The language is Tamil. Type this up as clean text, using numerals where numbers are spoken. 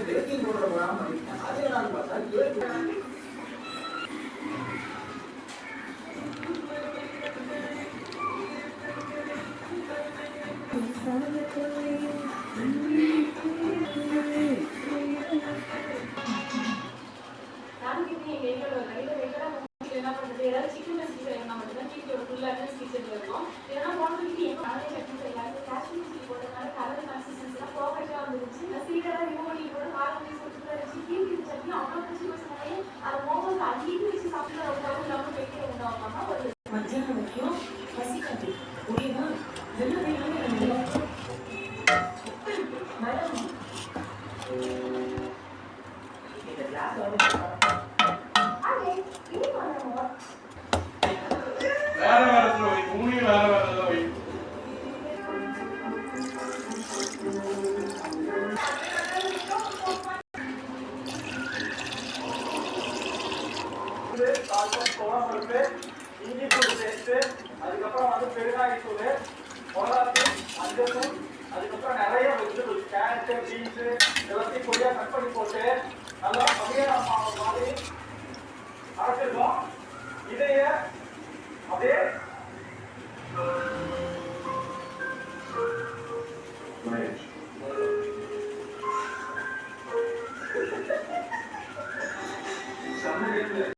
பேக்கிங் பவுடர் போடாம பண்ணிட்டேன். அது என்னன்னு பார்த்தா கேக் என்ன பண்றது ஏதாவது சிக்கன் ரெசிபி செய்யணும் மட்டும் தான் டிவியோட ஃபுல் அட்ரஸ் கிச்சன்ல இருக்கும். ஏன்னா போனதுக்கு எங்க நானே சட்னி செய்யலாம். காஷ்மீர் சில்லி போட்டதுனால கலர் கன்சிஸ்டன்சிலாம் பர்ஃபெக்டா வந்துருச்சு. சீடெல்லாம் ரிமூவ் பண்ணி போட்டு காரம் சூப்பரா இருந்துச்சு. டிவி சட்னி அவ்வளோ பிடிச்சி வச்சுனாலே அதை மோமோஸ் அடிக்கடி வச்சு சாப்பிட்டு ஒரு டவுன் இல்லாமல் பெரிய உண்டாகுமா ஒரு மத்தியானம் முக்கியம் பசிக்காது. ஓகேவா என்ன வேணாலும் மேடம் இந்த கிளாஸ் வேற வேற வை மூணு வேற வேற வை கால்பம் சோளம் பருப்பு இஞ்சி பூண்டு பேஸ்ட் அதுக்கப்புறம் வந்து பெருங்காய தூள் மிளகாத்தூள் மஞ்சள் தூள் அதுக்கப்புறம் நிறைய வெஜிடபிள்ஸ் கேரட்டு பீன்ஸு எல்லாத்தையும் பொடியாக கட் பண்ணி போட்டு